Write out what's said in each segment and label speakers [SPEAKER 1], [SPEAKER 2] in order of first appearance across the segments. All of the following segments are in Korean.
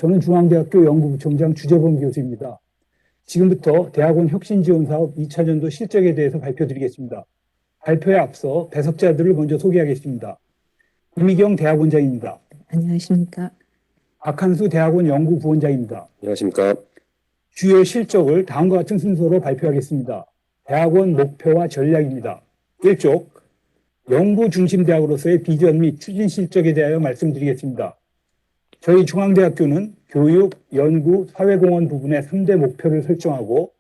[SPEAKER 1] 저는 중앙대학교 연구부총장 주재범 교수입니다. 지금부터 대학원 혁신지원사업 2차년도 실적에 대해서 발표드리겠습니다. 발표에 앞서 배석자들을 먼저 소개하겠습니다. 김희경 대학원장입니다.
[SPEAKER 2] 안녕하십니까.
[SPEAKER 1] 박한수 대학원 연구부원장입니다.
[SPEAKER 3] 안녕하십니까.
[SPEAKER 1] 주요 실적을 다음과 같은 순서로 발표하겠습니다. 대학원 목표와 전략입니다. 1쪽, 연구중심대학으로서의 비전 및 추진 실적에 대하여 말씀드리겠습니다. 저희 중앙대학교는 교육, 연구, 사회공헌 부분의 3대 목표를 설정하고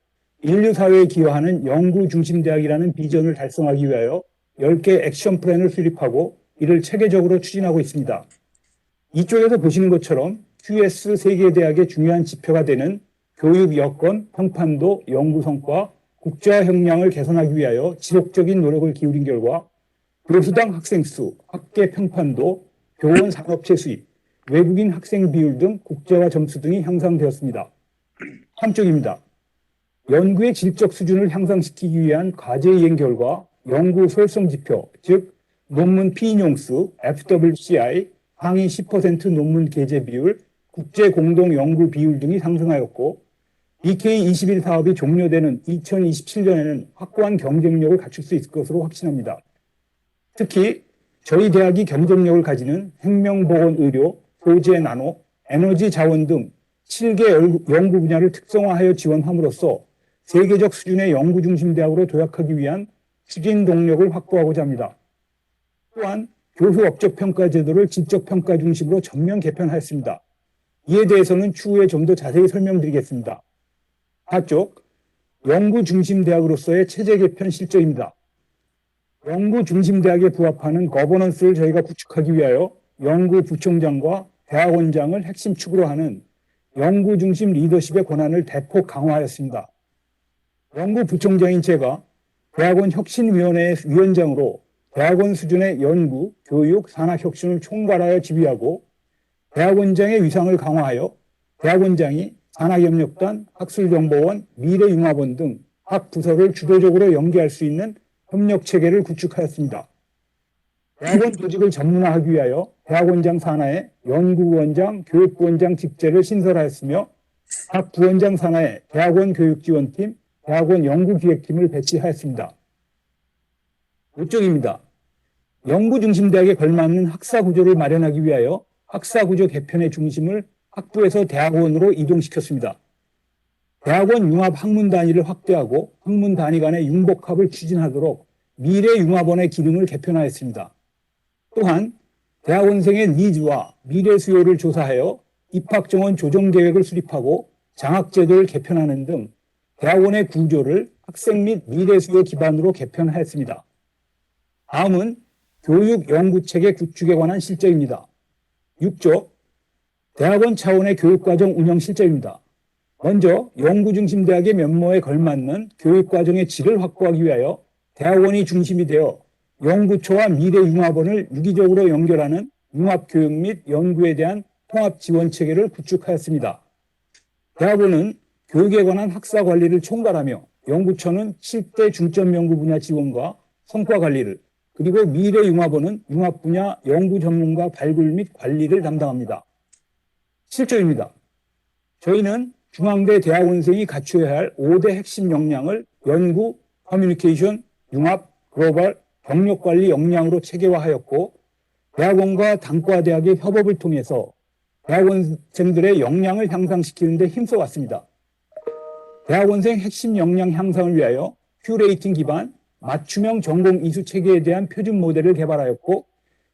[SPEAKER 1] 인류사회에 기여하는 연구중심대학이라는 비전을 달성하기 위하여 10개 액션 플랜을 수립하고 이를 체계적으로 추진하고 있습니다. 이쪽에서 보시는 것처럼 QS 세계대학의 중요한 지표가 되는 교육 여건, 평판도, 연구 성과, 국제화 역량을 개선하기 위하여 지속적인 노력을 기울인 결과 교수당 학생 수, 학계 평판도, 교원 산업체 수입, 외국인 학생 비율 등 국제화 점수 등이 향상되었습니다. 한쪽입니다. 연구의 질적 수준을 향상시키기 위한 과제 이행 결과 연구 소홀성 지표, 즉 논문 피인용 수, FWCI, 상위 10% 논문 게재 비율, 국제 공동 연구 비율 등이 상승하였고 BK21 사업이 종료되는 2027년에는 확고한 경쟁력을 갖출 수 있을 것으로 확신합니다. 특히 저희 대학이 경쟁력을 가지는 생명보건의료, 소재 나노, 에너지 자원 등 7개 연구 분야를 특성화하여 지원함으로써 세계적 수준의 연구중심대학으로 도약하기 위한 추진 동력을 확보하고자 합니다. 또한 교수 업적 평가 제도를 질적 평가 중심으로 전면 개편하였습니다. 이에 대해서는 추후에 좀 더 자세히 설명드리겠습니다. 4쪽, 연구중심대학으로서의 체제 개편 실적입니다. 연구중심대학에 부합하는 거버넌스를 저희가 구축하기 위하여 연구부총장과 대학원장을 핵심 축으로 하는 연구중심 리더십의 권한을 대폭 강화하였습니다. 연구부총장인 제가 대학원 혁신위원회의 위원장으로 대학원 수준의 연구, 교육, 산학혁신을 총괄하여 지휘하고 대학원장의 위상을 강화하여 대학원장이 산학협력단, 학술정보원, 미래융합원 등 각 부서를 주도적으로 연계할 수 있는 협력체계를 구축하였습니다. 대학원 조직을 전문화하기 위하여 대학원장 산하에 연구부원장, 교육부원장 직제를 신설하였으며 각 부원장 산하에 대학원 교육지원팀, 대학원 연구기획팀을 배치하였습니다. 5쪽입니다. 연구중심대학에 걸맞는 학사구조를 마련하기 위하여 학사구조 개편의 중심을 학부에서 대학원으로 이동시켰습니다. 대학원 융합 학문 단위를 확대하고 학문 단위 간의 융복합을 추진하도록 미래융합원의 기능을 개편하였습니다. 또한 대학원생의 니즈와 미래 수요를 조사하여 입학정원 조정계획을 수립하고 장학제도를 개편하는 등 대학원의 구조를 학생 및 미래 수요 기반으로 개편하였습니다. 다음은 교육 연구체계 구축에 관한 실적입니다. 6조, 대학원 차원의 교육과정 운영 실적입니다. 먼저 연구중심대학의 면모에 걸맞는 교육과정의 질을 확보하기 위하여 대학원이 중심이 되어 연구초와 미래융합원을 유기적으로 연결하는 융합교육 및 연구에 대한 통합지원체계를 구축하였습니다. 대학원은 교육에 관한 학사관리를 총괄하며 연구처는 7대 중점 연구 분야 지원과 성과관리를, 그리고 미래융합원은 융합 분야 연구 전문가 발굴 및 관리를 담당합니다. 실적입니다. 저희는 중앙대 대학원생이 갖춰야 할 5대 핵심 역량을 연구, 커뮤니케이션, 융합, 글로벌, 경력관리 역량으로 체계화하였고 대학원과 단과대학의 협업을 통해서 대학원생들의 역량을 향상시키는 데 힘써왔습니다. 대학원생 핵심 역량 향상을 위하여 큐레이팅 기반 맞춤형 전공 이수 체계에 대한 표준 모델을 개발하였고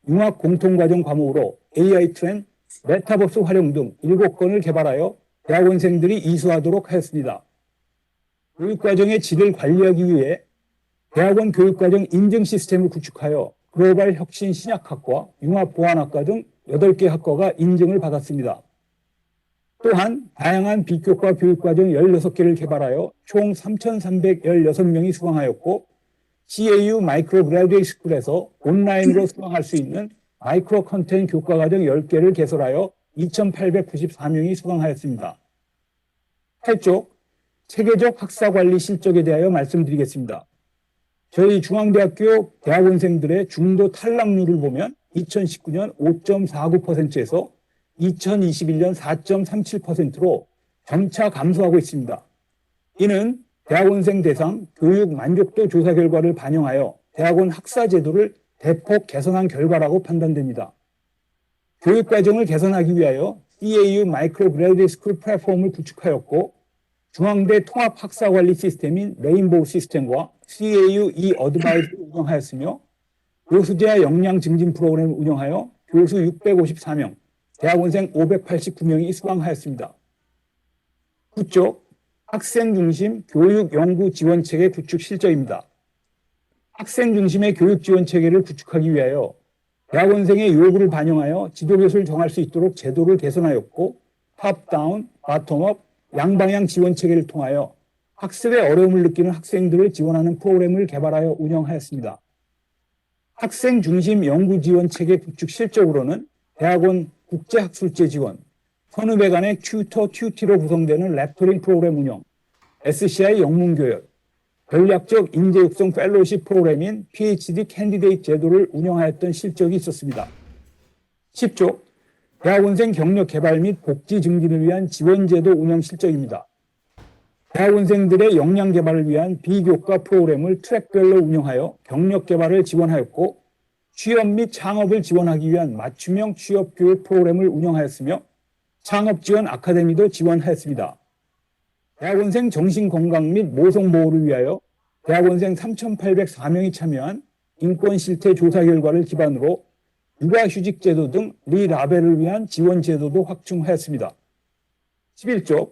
[SPEAKER 1] 융합 공통과정 과목으로 AI 트렌, 메타버스 활용 등 7건을 개발하여 대학원생들이 이수하도록 하였습니다. 교육과정의 질을 관리하기 위해 대학원 교육과정 인증 시스템을 구축하여 글로벌 혁신 신약학과, 융합보안학과 등 8개 학과가 인증을 받았습니다. 또한 다양한 비교과 교육과정 16개를 개발하여 총 3,316명이 수강하였고 CAU 마이크로 그라듀에이트 스쿨에서 온라인으로 수강할 수 있는 마이크로 컨텐츠 교과과정 10개를 개설하여 2,894명이 수강하였습니다. 8쪽 체계적 학사관리 실적에 대하여 말씀드리겠습니다. 저희 중앙대학교 대학원생들의 중도 탈락률을 보면 2019년 5.49%에서 2021년 4.37%로 점차 감소하고 있습니다. 이는 대학원생 대상 교육 만족도 조사 결과를 반영하여 대학원 학사 제도를 대폭 개선한 결과라고 판단됩니다. 교육과정을 개선하기 위하여 CAU 마이크로 그래듀에이트 스쿨 플랫폼을 구축하였고 중앙대 통합 학사 관리 시스템인 레인보우 시스템과 CAU 어드바이저를 운영하였으며 교수제와 역량 증진 프로그램을 운영하여 교수 654명, 대학원생 589명이 수강하였습니다. 9쪽 학생 중심 교육 연구 지원 체계 구축 실적입니다. 학생 중심의 교육 지원 체계를 구축하기 위하여 대학원생의 요구를 반영하여 지도교수를 정할 수 있도록 제도를 개선하였고 탑다운, 바텀업, 양방향 지원 체계를 통하여 학습에 어려움을 느끼는 학생들을 지원하는 프로그램을 개발하여 운영하였습니다. 학생 중심 연구 지원 체계 구축 실적으로는 대학원 국제학술제 지원, 선후배 간의 튜터, 튜티로 구성되는 랩토링 프로그램 운영, SCI 영문교육, 전략적 인재 육성 펠로우십 프로그램인 PhD 캔디데이트 제도를 운영하였던 실적이 있었습니다. 10조 대학원생 경력 개발 및 복지 증진을 위한 지원제도 운영 실적입니다. 대학원생들의 역량 개발을 위한 비교과 프로그램을 트랙별로 운영하여 경력 개발을 지원하였고 취업 및 창업을 지원하기 위한 맞춤형 취업 교육 프로그램을 운영하였으며 창업 지원 아카데미도 지원하였습니다. 대학원생 정신건강 및 모성보호를 위하여 대학원생 3,804명이 참여한 인권 실태 조사 결과를 기반으로 육아휴직 제도 등 리라벨을 위한 지원 제도도 확충하였습니다. 11조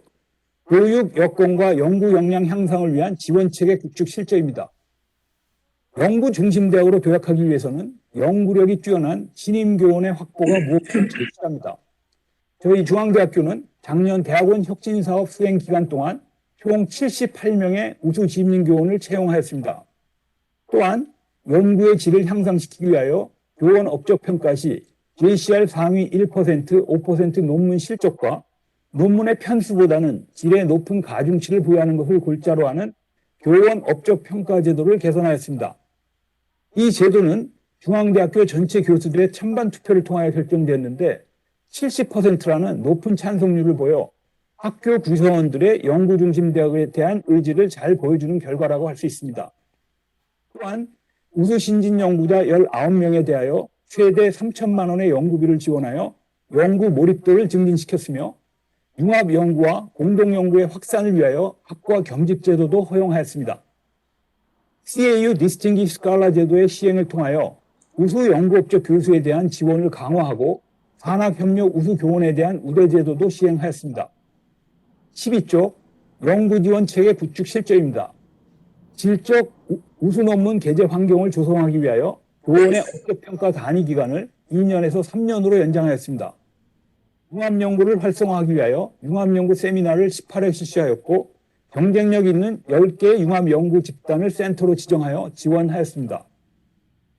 [SPEAKER 1] 교육 여건과 연구 역량 향상을 위한 지원체계 구축 실적입니다. 연구 중심대학으로 도약하기 위해서는 연구력이 뛰어난 신임교원의 확보가 무엇보다 절실합니다. 저희 중앙대학교는 작년 대학원 혁신사업 수행 기간 동안 총 78명의 우수 지임교원을 채용하였습니다. 또한 연구의 질을 향상시키기 위하여 교원 업적평가 시 JCR 상위 1%, 5% 논문 실적과 논문의 편수보다는 질의 높은 가중치를 부여하는 것을 골자로 하는 교원 업적평가 제도를 개선하였습니다. 이 제도는 중앙대학교 전체 교수들의 찬반 투표를 통하여 결정되었는데 70%라는 높은 찬성률을 보여 학교 구성원들의 연구 중심 대학에 대한 의지를 잘 보여주는 결과라고 할 수 있습니다. 또한 우수 신진 연구자 19명에 대하여 최대 3천만 원의 연구비를 지원하여 연구 몰입도를 증진시켰으며 융합 연구와 공동 연구의 확산을 위하여 학과 겸직 제도도 허용하였습니다. CAU 디스팅기시 스칼라 제도의 시행을 통하여 우수 연구업적 교수에 대한 지원을 강화하고 산학협력 우수 교원에 대한 우대 제도도 시행하였습니다. 12조 연구지원 체계 구축 실적입니다. 질적 우수 논문 게재 환경을 조성하기 위하여 교원의 업적평가 단위 기간을 2년에서 3년으로 연장하였습니다. 융합연구를 활성화하기 위하여 융합연구 세미나를 18회 실시하였고 경쟁력 있는 10개의 융합연구 집단을 센터로 지정하여 지원하였습니다.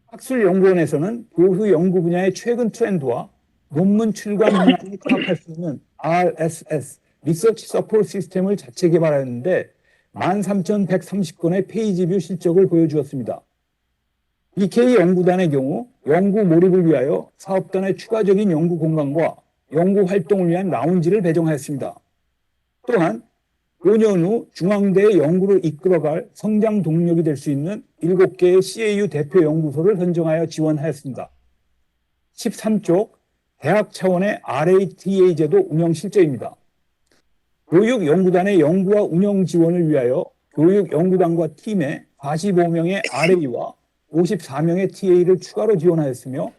[SPEAKER 1] 학술연구원에서는 교수 연구 분야의 최근 트렌드와 논문 출간 문항을 파악할 수 있는 RSS, 리서치 서포트 시스템을 자체 개발하였는데 13,130건의 페이지뷰 실적을 보여주었습니다. BK 연구단의 경우 연구 몰입을 위하여 사업단의 추가적인 연구 공간과 연구 활동을 위한 라운지를 배정하였습니다. 또한 5년 후 중앙대의 연구를 이끌어갈 성장 동력이 될 수 있는 7개의 CAU 대표 연구소를 선정하여 지원하였습니다. 13쪽 대학 차원의 RATA 제도 운영 실적입니다. 교육연구단의 연구와 운영 지원을 위하여 교육연구단과 팀에 45명의 RA와 54명의 TA를 추가로 지원하였으며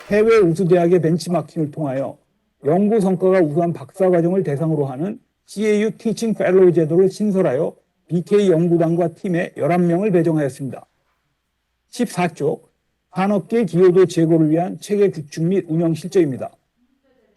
[SPEAKER 1] 해외 우수대학의 벤치마킹을 통하여 연구 성과가 우수한 박사과정을 대상으로 하는 CAU 티칭 펠로우 제도를 신설하여 BK 연구단과 팀에 11명을 배정하였습니다. 14쪽 산업계 기여도 제고를 위한 체계 구축 및 운영 실적입니다.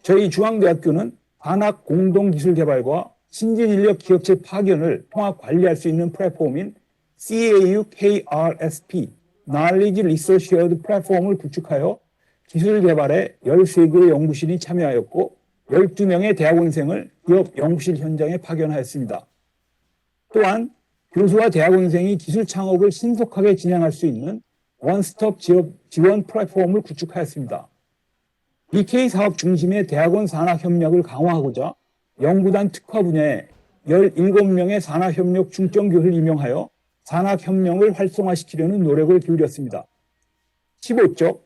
[SPEAKER 1] 저희 중앙대학교는 산학 공동기술개발과 신진인력 기업체 파견을 통합 관리할 수 있는 플랫폼인 CAU KRSP, Knowledge Research Shared 플랫폼을 구축하여 기술 개발에 13개의 연구실이 참여하였고 12명의 대학원생을 기업 연구실 현장에 파견하였습니다. 또한 교수와 대학원생이 기술 창업을 신속하게 진행할 수 있는 원스톱 지원 플랫폼을 구축하였습니다. BK 사업 중심의 대학원 산학협력을 강화하고자 연구단 특화 분야에 17명의 산학협력 중점교수를 임명하여 산학협력을 활성화시키려는 노력을 기울였습니다. 15쪽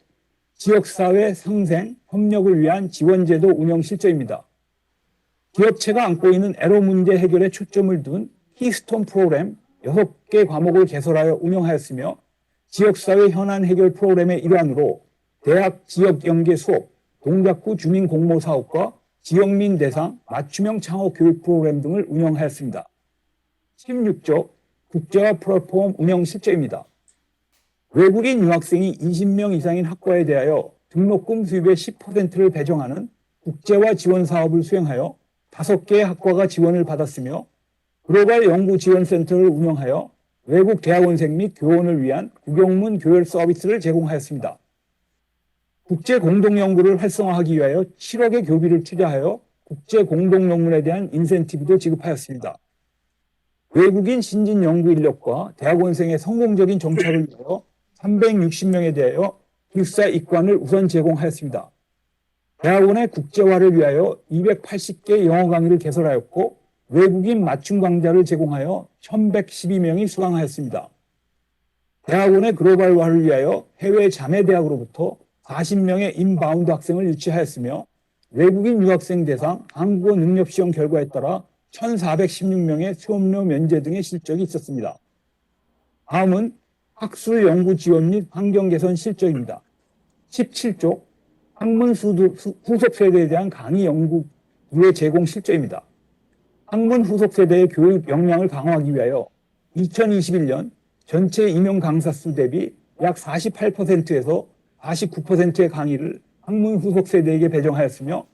[SPEAKER 1] 지역사회 상생, 협력을 위한 지원제도 운영 실적입니다. 기업체가 안고 있는 애로 문제 해결에 초점을 둔 키스톤 프로그램 6개 과목을 개설하여 운영하였으며 지역사회 현안 해결 프로그램의 일환으로 대학 지역 연계 수업, 동작구 주민 공모 사업과 지역민 대상 맞춤형 창업 교육 프로그램 등을 운영하였습니다. 16조 국제화 플랫폼 운영 실적입니다. 외국인 유학생이 20명 이상인 학과에 대하여 등록금 수입의 10%를 배정하는 국제화 지원 사업을 수행하여 5개의 학과가 지원을 받았으며 글로벌 연구지원센터를 운영하여 외국 대학원생 및 교원을 위한 국영문 교열 서비스를 제공하였습니다. 국제 공동연구를 활성화하기 위하여 7억의 교비를 투자하여 국제 공동논문에 대한 인센티브도 지급하였습니다. 외국인 신진 연구 인력과 대학원생의 성공적인 정착을 위하여 360명에 대하여 기숙사 입관을 우선 제공하였습니다. 대학원의 국제화를 위하여 280개 영어 강의를 개설하였고 외국인 맞춤 강좌를 제공하여 1112명이 수강하였습니다. 대학원의 글로벌화를 위하여 해외 자매대학으로부터 40명의 인바운드 학생을 유치하였으며 외국인 유학생 대상 한국어 능력시험 결과에 따라 1,416명의 수업료 면제 등의 실적이 있었습니다. 다음은 학술 연구 지원 및 환경 개선 실적입니다. 17조 학문 후속 세대에 대한 강의 연구 기회 제공 실적입니다. 학문 후속 세대의 교육 역량을 강화하기 위하여 2021년 전체 임용 강사 수 대비 약 48%에서 49%의 강의를 학문 후속 세대에게 배정하였으며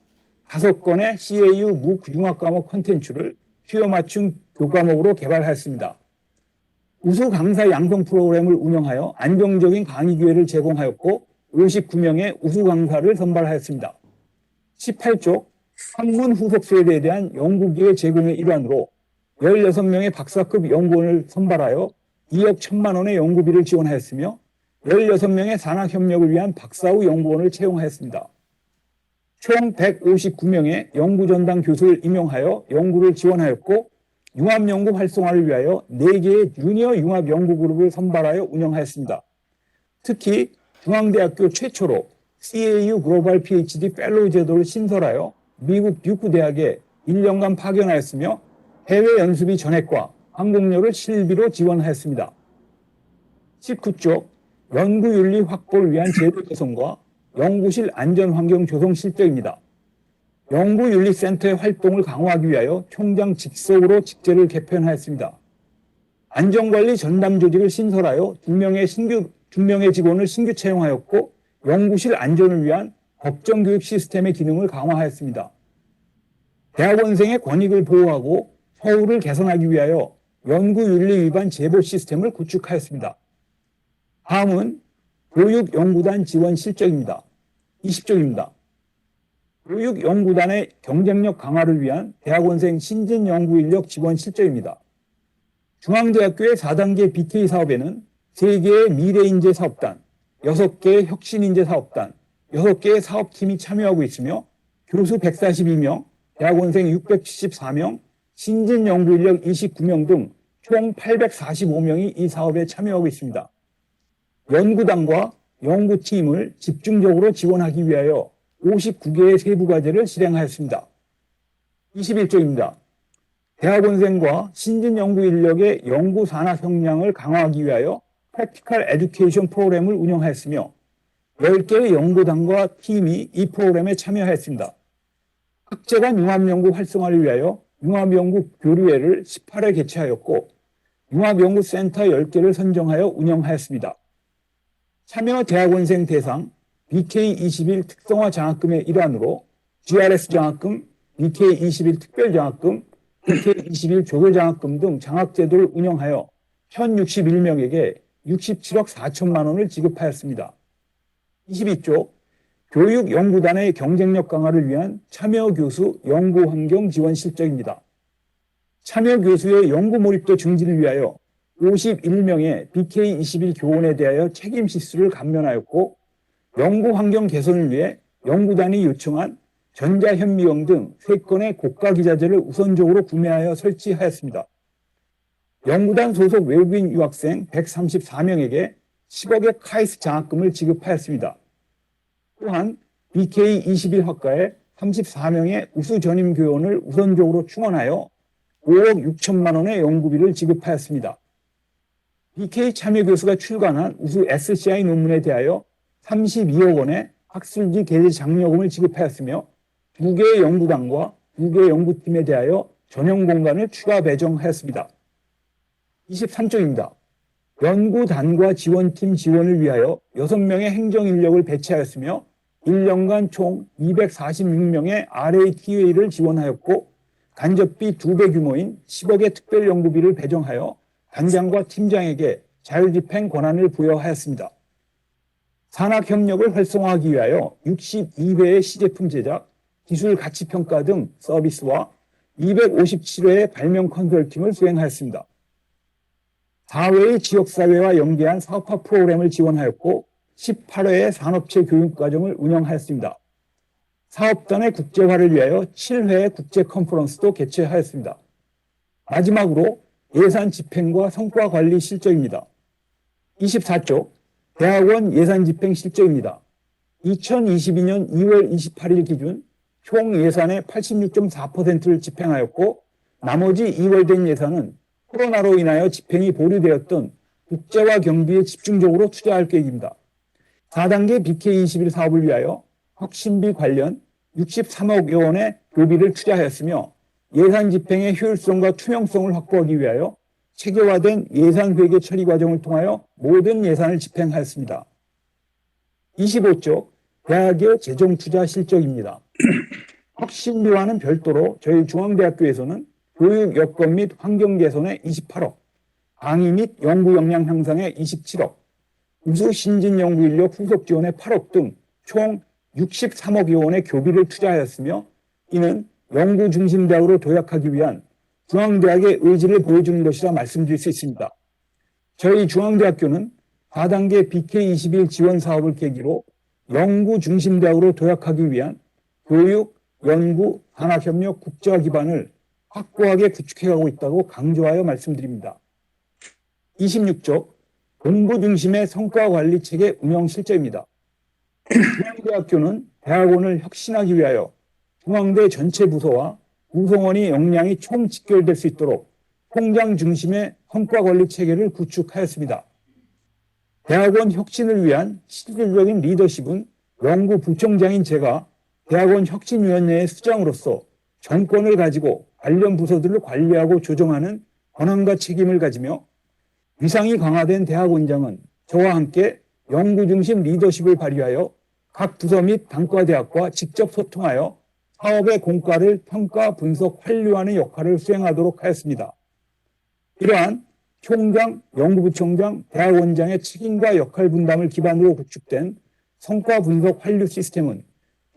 [SPEAKER 1] 5건의 CAU MOOC 융합과목 콘텐츠를 수요 맞춤 교과목으로 개발하였습니다. 우수 강사 양성 프로그램을 운영하여 안정적인 강의 기회를 제공하였고 59명의 우수 강사를 선발하였습니다. 18조 학문 후속 세대에 대한 연구기회 제공의 일환으로 16명의 박사급 연구원을 선발하여 2억 1천만 원의 연구비를 지원하였으며 16명의 산학협력을 위한 박사후 연구원을 채용하였습니다. 총 159명의 연구전담 교수를 임용하여 연구를 지원하였고 융합연구 활성화를 위하여 4개의 주니어 융합연구그룹을 선발하여 운영하였습니다. 특히 중앙대학교 최초로 CAU 글로벌 PhD 펠로우 제도를 신설하여 미국 듀크 대학에 1년간 파견하였으며 해외 연수비 전액과 항공료를 실비로 지원하였습니다. 19조 연구윤리 확보를 위한 제도 개선과 연구실 안전환경 조성 실적입니다. 연구윤리센터의 활동을 강화하기 위하여 총장 직속으로 직제를 개편하였습니다. 안전관리 전담 조직을 신설하여 2명의 직원을 신규 채용하였고 연구실 안전을 위한 법정교육 시스템의 기능을 강화하였습니다. 대학원생의 권익을 보호하고 서울을 개선하기 위하여 연구윤리 위반 제보 시스템을 구축하였습니다. 다음은 교육연구단 지원 실적입니다. 20조입니다. 교육연구단의 경쟁력 강화를 위한 대학원생 신진 연구인력 지원 실적입니다. 중앙대학교의 4단계 BK 사업에는 3개의 미래인재 사업단, 6개의 혁신인재 사업단, 6개의 사업팀이 참여하고 있으며 교수 142명, 대학원생 674명, 신진 연구인력 29명 등 총 845명이 이 사업에 참여하고 있습니다. 연구단과 연구팀을 집중적으로 지원하기 위하여 59개의 세부과제를 실행하였습니다. 21조입니다. 대학원생과 신진 연구 인력의 연구 산학 역량을 강화하기 위하여 프랙티컬 에듀케이션 프로그램을 운영하였으며 10개의 연구단과 팀이 이 프로그램에 참여하였습니다. 학제간 융합연구 활성화를 위하여 융합연구 교류회를 18회 개최하였고 융합연구센터 10개를 선정하여 운영하였습니다. 참여 대학원생 대상 BK21 특성화 장학금의 일환으로 GRS 장학금, BK21 특별 장학금, BK21 조교 장학금 등 장학제도를 운영하여 1,061명에게 67억 4천만 원을 지급하였습니다. 22조 교육연구단의 경쟁력 강화를 위한 참여교수 연구환경 지원 실적입니다. 참여교수의 연구 몰입도 증진을 위하여 51명의 BK21 교원에 대하여 책임 실수를 감면하였고 연구환경 개선을 위해 연구단이 요청한 전자현미경 등 3건의 고가 기자재를 우선적으로 구매하여 설치하였습니다. 연구단 소속 외국인 유학생 134명에게 10억의 카이스트 장학금을 지급하였습니다. 또한 BK21학과에 34명의 우수 전임 교원을 우선적으로 충원하여 5억 6천만 원의 연구비를 지급하였습니다. BK 참여 교수가 출간한 우수 SCI 논문에 대하여 32억 원의 학술지 게재 장려금을 지급하였으며 2개의 연구단과 2개의 연구팀에 대하여 전용 공간을 추가 배정하였습니다. 23쪽입니다. 연구단과 지원팀 지원을 위하여 6명의 행정인력을 배치하였으며 1년간 총 246명의 RATA를 지원하였고 간접비 2배 규모인 10억의 특별연구비를 배정하여 단장과 팀장에게 자율집행 권한을 부여하였습니다. 산학협력을 활성화하기 위하여 62회의 시제품 제작, 기술 가치평가 등 서비스와 257회의 발명 컨설팅을 수행하였습니다. 4회의 지역사회와 연계한 사업화 프로그램을 지원하였고 18회의 산업체 교육과정을 운영하였습니다. 사업단의 국제화를 위하여 7회의 국제 컨퍼런스도 개최하였습니다. 마지막으로 예산 집행과 성과 관리 실적입니다. 24쪽 대학원 예산 집행 실적입니다. 2022년 2월 28일 기준 총 예산의 86.4%를 집행하였고 나머지 2월 된 예산은 코로나로 인하여 집행이 보류되었던 국제화 경비에 집중적으로 투자할 계획입니다. 4단계 BK21 사업을 위하여 혁신비 관련 63억 원의 교비를 투자하였으며 예산 집행의 효율성과 투명성을 확보하기 위하여 체계화된 예산회계 처리 과정을 통하여 모든 예산을 집행하였습니다. 25쪽 대학의 재정투자 실적입니다. 혁신비와는 별도로 저희 중앙대학교에서는 교육 여건 및 환경 개선에 28억, 강의 및 연구 역량 향상에 27억, 우수 신진 연구 인력 후속 지원에 8억 등 총 63억여 원의 교비를 투자하였으며 이는 연구 중심 대학으로 도약하기 위한 중앙대학의 의지를 보여주는 것이라 말씀드릴 수 있습니다. 저희 중앙대학교는 4단계 BK21 지원 사업을 계기로 연구 중심 대학으로 도약하기 위한 교육, 연구, 산학협력, 국제화 기반을 확고하게 구축해가고 있다고 강조하여 말씀드립니다. 26쪽 공부 중심의 성과관리 체계 운영 실적입니다. 중앙대학교는 대학원을 혁신하기 위하여 중앙대 전체 부서와 구성원의 역량이 총 직결될 수 있도록 통장 중심의 성과관리 체계를 구축하였습니다. 대학원 혁신을 위한 실질적인 리더십은 연구부총장인 제가 대학원 혁신위원회의 수장으로서 정권을 가지고 관련 부서들을 관리하고 조정하는 권한과 책임을 가지며 위상이 강화된 대학원장은 저와 함께 연구 중심 리더십을 발휘하여 각 부서 및 단과대학과 직접 소통하여 사업의 공과를 평가, 분석, 환류하는 역할을 수행하도록 하였습니다. 이러한 총장, 연구부총장, 대학원장의 책임과 역할 분담을 기반으로 구축된 성과 분석 환류 시스템은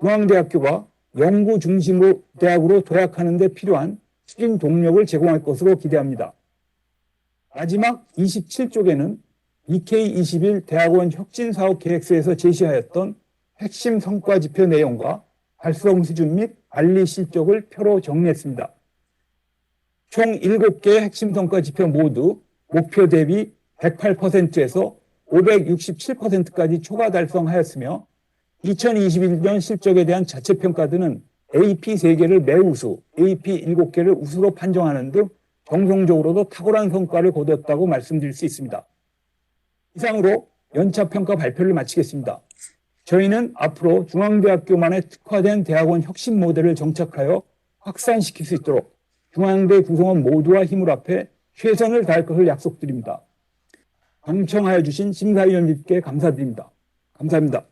[SPEAKER 1] 중앙대학교가 연구 중심으로 대학으로 도약하는 데 필요한 추진 동력을 제공할 것으로 기대합니다. 마지막 27쪽에는 BK21 대학원 혁신사업 계획서에서 제시하였던 핵심 성과 지표 내용과 달성 수준 및 관리 실적을 표로 정리했습니다. 총 7개의 핵심 성과 지표 모두 목표 대비 108%에서 567%까지 초과 달성하였으며 2021년 실적에 대한 자체평가들은 AP 3개를 매우수, AP 7개를 우수로 판정하는 등 정성적으로도 탁월한 성과를 거뒀다고 말씀드릴 수 있습니다. 이상으로 연차평가 발표를 마치겠습니다. 저희는 앞으로 중앙대학교만의 특화된 대학원 혁신 모델을 정착하여 확산시킬 수 있도록 중앙대 구성원 모두와 힘을 합해 최선을 다할 것을 약속드립니다. 방청하여 주신 심사위원님께 감사드립니다. 감사합니다.